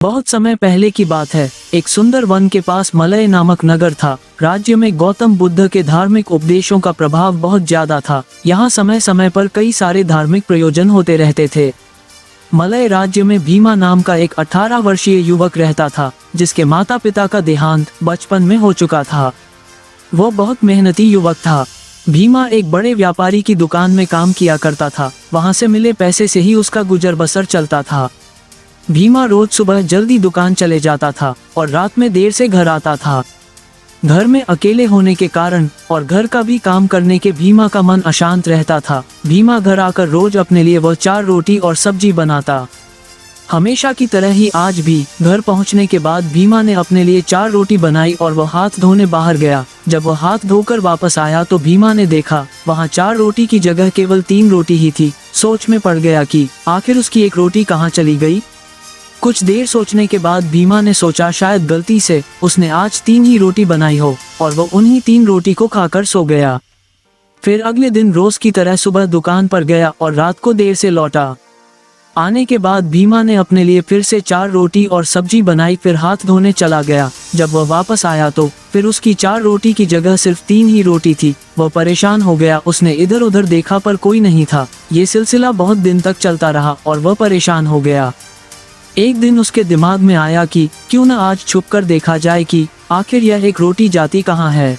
बहुत समय पहले की बात है। एक सुंदर वन के पास मलय नामक नगर था। राज्य में गौतम बुद्ध के धार्मिक उपदेशों का प्रभाव बहुत ज्यादा था। यहाँ समय समय पर कई सारे धार्मिक प्रयोजन होते रहते थे। मलय राज्य में भीमा नाम का एक 18 वर्षीय युवक रहता था, जिसके माता पिता का देहांत बचपन में हो चुका था। वो बहुत मेहनती युवक था। भीमा एक बड़े व्यापारी की दुकान में काम किया करता था। वहाँ से मिले पैसे से ही उसका गुजर बसर चलता था। भीमा रोज सुबह जल्दी दुकान चले जाता था और रात में देर से घर आता था। घर में अकेले होने के कारण और घर का भी काम करने के भीमा का मन अशांत रहता था। भीमा घर आकर रोज अपने लिए वह 4 रोटी और सब्जी बनाता। हमेशा की तरह ही आज भी घर पहुंचने के बाद भीमा ने अपने लिए 4 रोटी बनाई और वह हाथ धोने बाहर गया। जब वह हाथ धोकर वापस आया तो भीमा ने देखा वहां 4 रोटी की जगह केवल 3 रोटी ही थी। सोच में पड़ गया कि आखिर उसकी एक रोटी कहाँ चली गई। कुछ देर सोचने के बाद भीमा ने सोचा शायद गलती से उसने आज 3 ही रोटी बनाई हो और वो उन्हीं 3 रोटी को खाकर सो गया। फिर अगले दिन रोज की तरह सुबह दुकान पर गया और रात को देर से लौटा। आने के बाद भीमा ने अपने लिए फिर से 4 रोटी और सब्जी बनाई, फिर हाथ धोने चला गया। जब वह वापस आया तो फिर उसकी 4 रोटी की जगह सिर्फ 3 ही रोटी थी। वह परेशान हो गया। उसने इधर उधर देखा पर कोई नहीं था। ये सिलसिला बहुत दिन तक चलता रहा और वह परेशान हो गया। एक दिन उसके दिमाग में आया कि क्यों न आज छुपकर देखा जाए कि आखिर यह एक रोटी जाती कहाँ है।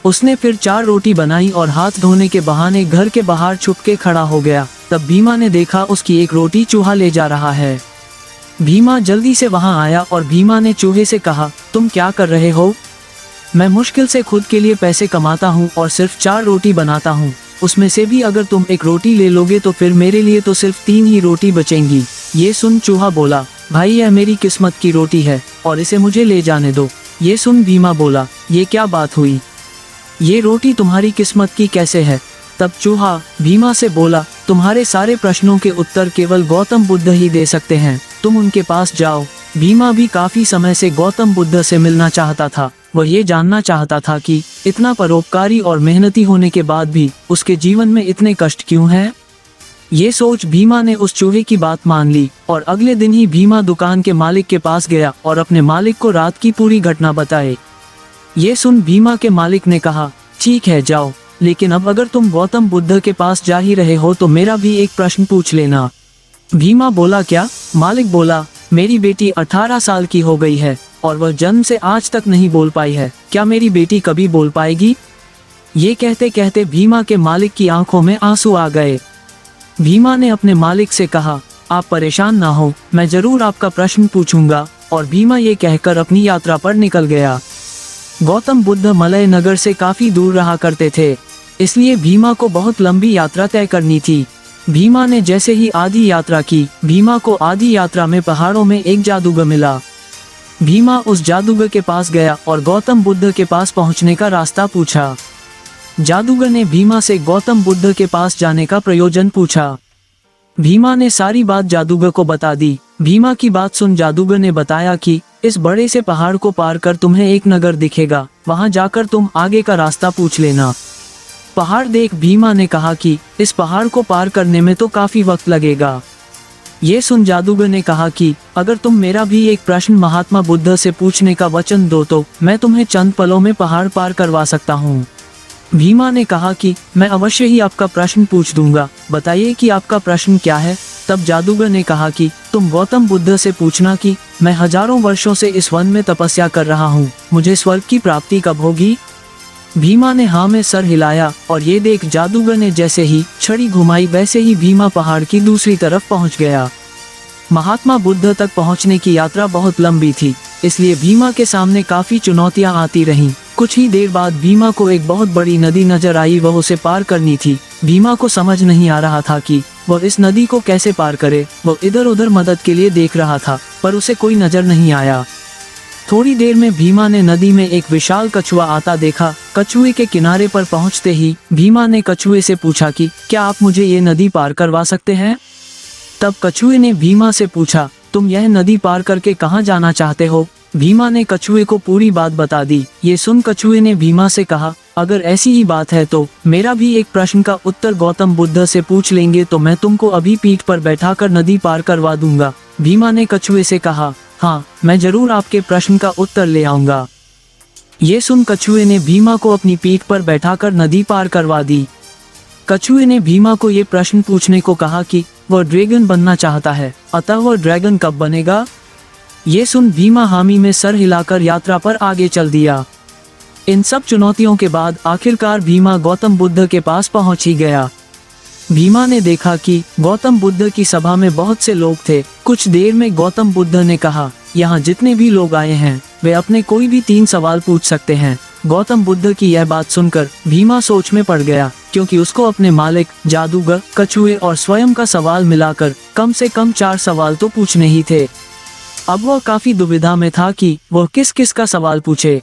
उसने फिर 4 रोटी बनाई और हाथ धोने के बहाने घर के बाहर छुप के खड़ा हो गया। तब भीमा ने देखा उसकी एक रोटी चूहा ले जा रहा है। भीमा जल्दी से वहां आया और भीमा ने चूहे से कहा, तुम क्या कर रहे हो? मैं मुश्किल से खुद के लिए पैसे कमाता हूँ और सिर्फ 4 रोटी बनाता हूँ। उसमें से भी अगर तुम एक रोटी ले लोगे तो फिर मेरे लिए तो सिर्फ 3 ही रोटी बचेंगी। ये सुन चूहा बोला, भाई यह मेरी किस्मत की रोटी है और इसे मुझे ले जाने दो। ये सुन भीमा बोला, ये क्या बात हुई? ये रोटी तुम्हारी किस्मत की कैसे है? तब चूहा भीमा से बोला, तुम्हारे सारे प्रश्नों के उत्तर केवल गौतम बुद्ध ही दे सकते हैं, तुम उनके पास जाओ। भीमा भी काफी समय से गौतम बुद्ध से मिलना चाहता था। वह ये जानना चाहता था कि इतना परोपकारी और मेहनती होने के बाद भी उसके जीवन में इतने कष्ट क्यों हैं। ये सोच भीमा ने उस चूहे की बात मान ली और अगले दिन ही भीमा दुकान के मालिक के पास गया और अपने मालिक को रात की पूरी घटना बताई। ये सुन भीमा के मालिक ने कहा, ठीक है जाओ, लेकिन अब अगर तुम गौतम बुद्ध के पास जा ही रहे हो तो मेरा भी एक प्रश्न पूछ लेना। भीमा बोला, क्या? मालिक बोला, मेरी बेटी 18 साल की हो गई है और वह जन्म से आज तक नहीं बोल पाई है। क्या मेरी बेटी कभी बोल पाएगी? ये कहते कहते भीमा के मालिक की आंखों में आंसू आ गए। भीमा ने अपने मालिक से कहा, आप परेशान ना हो, मैं जरूर आपका प्रश्न पूछूंगा। और भीमा ये कहकर अपनी यात्रा पर निकल गया। गौतम बुद्ध मलय नगर से काफी दूर रहा करते थे, इसलिए भीमा को बहुत लंबी यात्रा तय करनी थी। भीमा ने जैसे ही आधी यात्रा की, भीमा को आधी यात्रा में पहाड़ों में एक जादूगर मिला। भीमा उस जादूगर के पास गया और गौतम बुद्ध के पास पहुंचने का रास्ता पूछा। जादूगर ने भीमा से गौतम बुद्ध के पास जाने का प्रयोजन पूछा। भीमा ने सारी बात जादूगर को बता दी। भीमा की बात सुन जादूगर ने बताया कि इस बड़े से पहाड़ को पार कर तुम्हें एक नगर दिखेगा, वहां जाकर तुम आगे का रास्ता पूछ लेना। पहाड़ देख भीमा ने कहा कि इस पहाड़ को पार करने में तो काफी वक्त लगेगा। ये सुन जादूगर ने कहा कि अगर तुम मेरा भी एक प्रश्न महात्मा बुद्ध से पूछने का वचन दो तो मैं तुम्हें चंद पलों में पहाड़ पार करवा सकता हूँ। भीमा ने कहा कि मैं अवश्य ही आपका प्रश्न पूछ दूंगा, बताइए कि आपका प्रश्न क्या है। तब जादूगर ने कहा कि तुम गौतम बुद्ध से पूछना कि मैं हजारों वर्षों से इस वन में तपस्या कर रहा हूँ, मुझे स्वर्ग की प्राप्ति कब होगी? भीमा ने हाँ में सर हिलाया और ये देख जादूगर ने जैसे ही छड़ी घुमाई वैसे ही भीमा पहाड़ की दूसरी तरफ पहुँच गया। महात्मा बुद्ध तक पहुँचने की यात्रा बहुत लंबी थी, इसलिए भीमा के सामने काफी चुनौतियां आती रहीं। कुछ ही देर बाद भीमा को एक बहुत बड़ी नदी नजर आई। वह उसे पार करनी थी। भीमा को समझ नहीं आ रहा था कि वह इस नदी को कैसे पार करे। वह इधर उधर मदद के लिए देख रहा था पर उसे कोई नजर नहीं आया। थोड़ी देर में भीमा ने नदी में एक विशाल कछुआ आता देखा। कछुए के किनारे पर पहुंचते ही भीमा ने कछुए से पूछा कि क्या आप मुझे ये नदी पार करवा सकते हैं? तब कछुए ने भीमा से पूछा, तुम यह नदी पार करके कहाँ जाना चाहते हो? भीमा ने कछुए को पूरी बात बता दी। ये सुन कछुए ने भीमा से कहा, अगर ऐसी ही बात है तो मेरा भी एक प्रश्न का उत्तर गौतम बुद्ध से पूछ लेंगे तो मैं तुमको अभी पीठ पर बैठाकर नदी पार करवा दूंगा। भीमा ने कछुए से कहा, हाँ, मैं जरूर आपके प्रश्न का उत्तर ले आऊंगा। ये सुन कछुए ने भीमा को अपनी पीठ पर बैठाकर नदी पार करवा दी। कछुए ने भीमा को ये प्रश्न पूछने को कहा कि वह ड्रैगन बनना चाहता है, अतः वह ड्रैगन कब बनेगा। ये सुन भीमा हामी में सर हिलाकर यात्रा पर आगे चल दिया। इन सब चुनौतियों के बाद आखिरकार भीमा गौतम बुद्ध के पास पहुंच ही गया। भीमा ने देखा कि गौतम बुद्ध की सभा में बहुत से लोग थे। कुछ देर में गौतम बुद्ध ने कहा, यहाँ जितने भी लोग आए हैं वे अपने कोई भी 3 सवाल पूछ सकते हैं। गौतम बुद्ध की यह बात सुनकर भीमा सोच में पड़ गया, क्योंकि उसको अपने मालिक, जादूगर, कछुए और स्वयं का सवाल मिलाकर कम से कम 4 सवाल तो पूछने ही थे। अब वह काफी दुविधा में था कि वह किस किस का सवाल पूछे।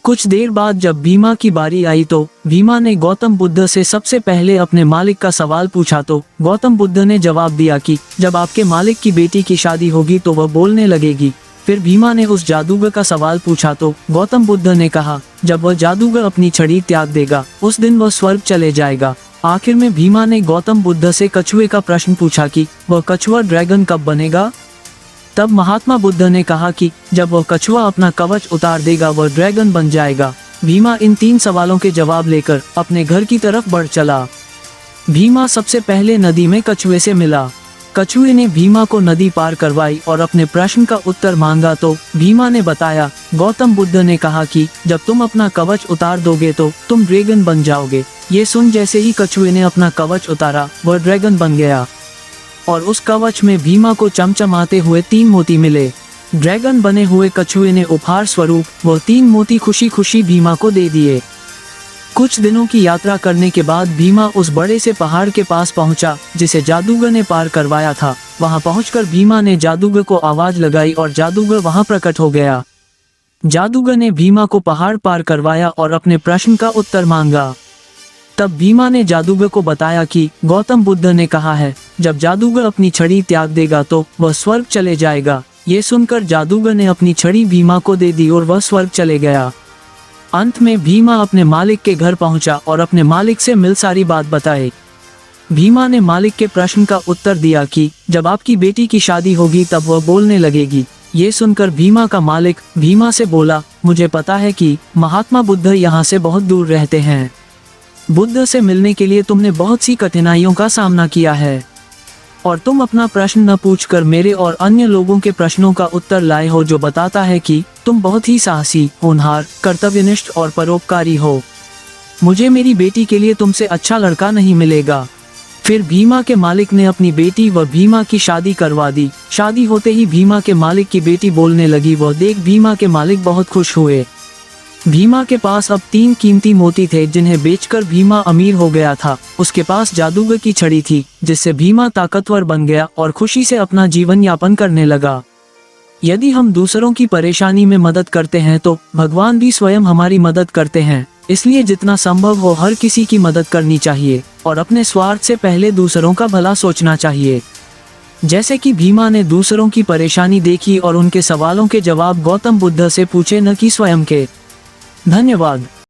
कुछ देर बाद जब भीमा की बारी आई तो भीमा ने गौतम बुद्ध से सबसे पहले अपने मालिक का सवाल पूछा तो गौतम बुद्ध ने जवाब दिया कि जब आपके मालिक की बेटी की शादी होगी तो वह बोलने लगेगी। फिर भीमा ने उस जादूगर का सवाल पूछा तो गौतम बुद्ध ने कहा, जब वह जादूगर अपनी छड़ी त्याग देगा उस दिन वह स्वर्ग चले जाएगा। आखिर में भीमा ने गौतम बुद्ध से कछुए का प्रश्न पूछा कि वह कछुआ ड्रैगन कब बनेगा। तब महात्मा बुद्ध ने कहा कि जब वह कछुआ अपना कवच उतार देगा वह ड्रैगन बन जाएगा। भीमा इन 3 सवालों के जवाब लेकर अपने घर की तरफ बढ़ चला। भीमा सबसे पहले नदी में कछुए से मिला। कछुए ने भीमा को नदी पार करवाई और अपने प्रश्न का उत्तर मांगा तो भीमा ने बताया, गौतम बुद्ध ने कहा कि जब तुम अपना कवच उतार दोगे तो तुम ड्रैगन बन जाओगे। ये सुन जैसे ही कछुए ने अपना कवच उतारा वह ड्रैगन बन गया और उस कवच में भीमा को चमचमाते हुए 3 मोती मिले। ड्रैगन बने हुए कछुए ने उपहार स्वरूप वह 3 मोती खुशी खुशी भीमा को दे दिए। कुछ दिनों की यात्रा करने के बाद भीमा उस बड़े से पहाड़ के पास पहुंचा जिसे जादूगर ने पार करवाया था। वहां पहुंचकर भीमा ने जादूगर को आवाज लगाई और जादूगर वहां प्रकट हो गया। जादूगर ने भीमा को पहाड़ पार करवाया और अपने प्रश्न का उत्तर मांगा। तब भीमा ने जादूगर को बताया कि गौतम बुद्ध ने कहा है, जब जादूगर अपनी छड़ी त्याग देगा तो वह स्वर्ग चले जाएगा। ये सुनकर जादूगर ने अपनी छड़ी भीमा को दे दी और वह स्वर्ग चले गया। अंत में भीमा अपने मालिक के घर पहुंचा और अपने मालिक से मिल सारी बात बताई। भीमा ने मालिक के प्रश्न का उत्तर दिया कि जब आपकी बेटी की शादी होगी तब वह बोलने लगेगी। ये सुनकर भीमा का मालिक भीमा से बोला, मुझे पता है कि महात्मा बुद्ध यहाँ से बहुत दूर रहते हैं। बुद्ध से मिलने के लिए तुमने बहुत सी कठिनाइयों का सामना किया है और तुम अपना प्रश्न न पूछकर मेरे और अन्य लोगों के प्रश्नों का उत्तर लाए हो, जो बताता है कि तुम बहुत ही साहसी, होनहार, कर्तव्यनिष्ठ और परोपकारी हो। मुझे मेरी बेटी के लिए तुमसे अच्छा लड़का नहीं मिलेगा। फिर भीमा के मालिक ने अपनी बेटी व भीमा की शादी करवा दी। शादी होते ही भीमा के मालिक की बेटी बोलने लगी। वह देख भीमा के मालिक बहुत खुश हुए। भीमा के पास अब 3 कीमती मोती थे जिन्हें बेचकर भीमा अमीर हो गया था। उसके पास जादूगर की छड़ी थी जिससे भीमा ताकतवर बन गया और खुशी से अपना जीवन यापन करने लगा। यदि हम दूसरों की परेशानी में मदद करते हैं तो भगवान भी स्वयं हमारी मदद करते हैं। इसलिए जितना संभव हो हर किसी की मदद करनी चाहिए और अपने स्वार्थ से पहले दूसरों का भला सोचना चाहिए। जैसे कि भीमा ने दूसरों की परेशानी देखी और उनके सवालों के जवाब गौतम बुद्ध से पूछे, न कि स्वयं के। धन्यवाद।